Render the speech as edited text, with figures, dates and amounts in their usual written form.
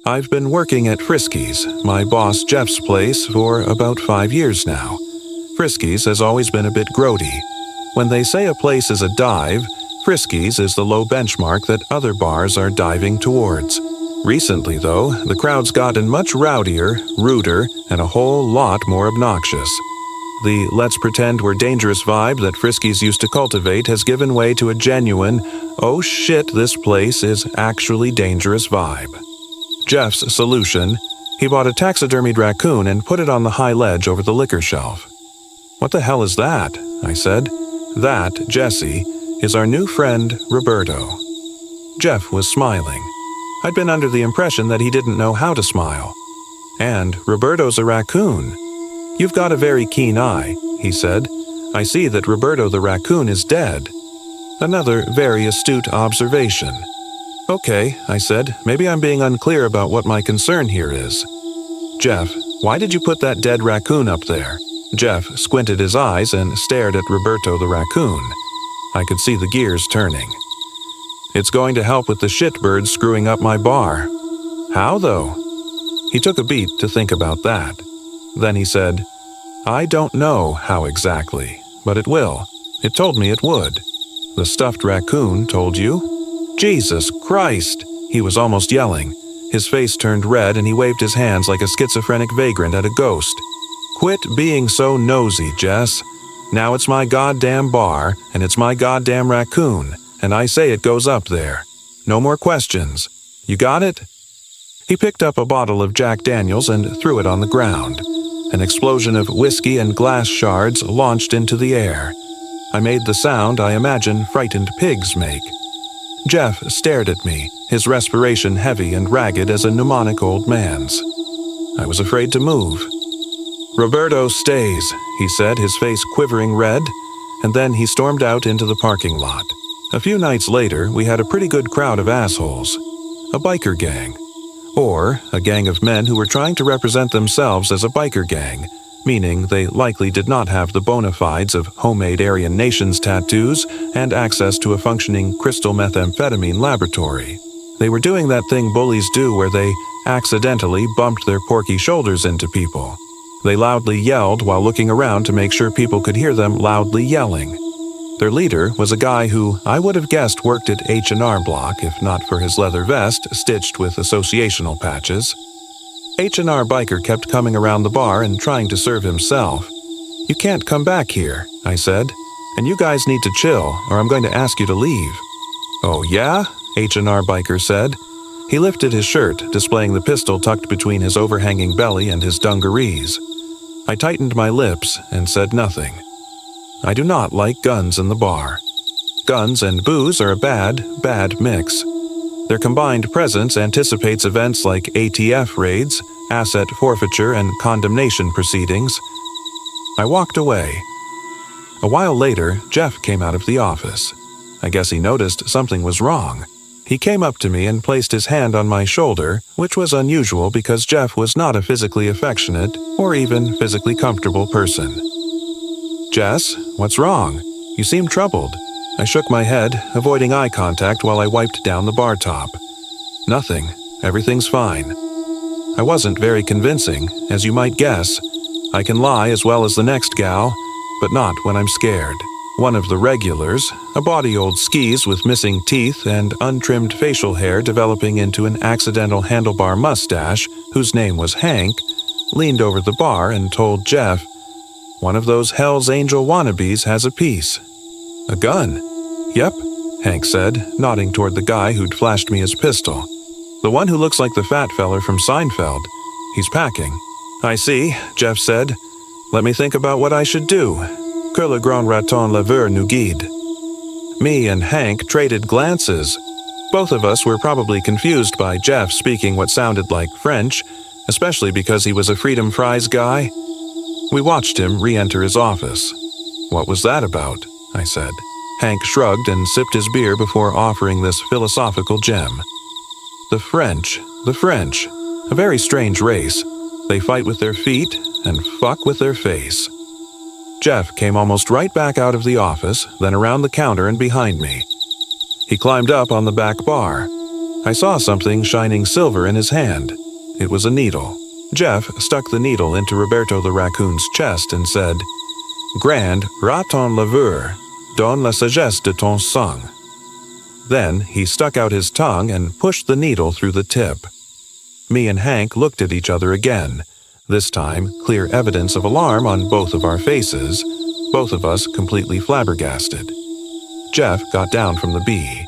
I've been working at Frisky's, my boss Jeff's place, for about 5 years now. Frisky's has always been a bit grody. When they say a place is a dive, Frisky's is the low benchmark that other bars are diving towards. Recently, though, the crowd's gotten much rowdier, ruder, and a whole lot more obnoxious. The let's pretend we're dangerous vibe that Frisky's used to cultivate has given way to a genuine, oh shit, this place is actually dangerous vibe. Jeff's solution: he bought a taxidermied raccoon and put it on the high ledge over the liquor shelf. "What the hell is that?" I said. "That, Jesse, is our new friend, Roberto." Jeff was smiling. I'd been under the impression that he didn't know how to smile. "And Roberto's a raccoon." "You've got a very keen eye," he said. "I see that Roberto the raccoon is dead." Another very astute observation. "Okay," I said, "maybe I'm being unclear about what my concern here is." "Jeff, why did you put that dead raccoon up there?" Jeff squinted his eyes and stared at Roberto the raccoon. I could see the gears turning. "It's going to help with the shitbirds screwing up my bar." "How, though?" He took a beat to think about that. Then he said, "I don't know how exactly, but it will. It told me it would." "The stuffed raccoon told you?" "Jesus Christ!" He was almost yelling. His face turned red and he waved his hands like a schizophrenic vagrant at a ghost. "Quit being so nosy, Jess. Now it's my goddamn bar, and it's my goddamn raccoon, and I say it goes up there. No more questions. You got it?" He picked up a bottle of Jack Daniels and threw it on the ground. An explosion of whiskey and glass shards launched into the air. I made the sound I imagine frightened pigs make. Jeff stared at me, his respiration heavy and ragged as a mnemonic old man's. I was afraid to move. "Roberto stays," he said, his face quivering red, and then he stormed out into the parking lot. A few nights later, we had a pretty good crowd of assholes. A biker gang. Or a gang of men who were trying to represent themselves as a biker gang, meaning they likely did not have the bona fides of homemade Aryan Nations tattoos and access to a functioning crystal methamphetamine laboratory. They were doing that thing bullies do where they accidentally bumped their porky shoulders into people. They loudly yelled while looking around to make sure people could hear them loudly yelling. Their leader was a guy who I would have guessed worked at H&R Block if not for his leather vest stitched with associational patches. H&R biker kept coming around the bar and trying to serve himself. "You can't come back here," I said, "and you guys need to chill or I'm going to ask you to leave." "Oh yeah?" H&R biker said. He lifted his shirt, displaying the pistol tucked between his overhanging belly and his dungarees. I tightened my lips and said nothing. I do not like guns in the bar. Guns and booze are a bad, bad mix. Their combined presence anticipates events like ATF raids, asset forfeiture, and condemnation proceedings. I walked away. A while later, Jeff came out of the office. I guess he noticed something was wrong. He came up to me and placed his hand on my shoulder, which was unusual because Jeff was not a physically affectionate or even physically comfortable person. "Jess, what's wrong? You seem troubled." I shook my head, avoiding eye contact while I wiped down the bar top. "Nothing. Everything's fine." I wasn't very convincing, as you might guess. I can lie as well as the next gal, but not when I'm scared. One of the regulars, a bawdy old skis with missing teeth and untrimmed facial hair developing into an accidental handlebar mustache, whose name was Hank, leaned over the bar and told Jeff, "One of those Hell's Angel wannabes has a piece." "A gun?" "Yep," Hank said, nodding toward the guy who'd flashed me his pistol. "The one who looks like the fat feller from Seinfeld. He's packing." "I see," Jeff said. "Let me think about what I should do. Que le grand raton laveur nous guide." Me and Hank traded glances. Both of us were probably confused by Jeff speaking what sounded like French, especially because he was a Freedom Fries guy. We watched him re-enter his office. "What was that about?" I said. Hank shrugged and sipped his beer before offering this philosophical gem. The French. A very strange race. They fight with their feet and fuck with their face. Jeff came almost right back out of the office, then around the counter and behind me. He climbed up on the back bar. I saw something shining silver in his hand. It was a needle. Jeff stuck the needle into Roberto the raccoon's chest and said, "Grand, rat ton laveur, donne la sagesse de ton sang." Then he stuck out his tongue and pushed the needle through the tip. Me and Hank looked at each other again, this time clear evidence of alarm on both of our faces, both of us completely flabbergasted. Jeff got down from the bee.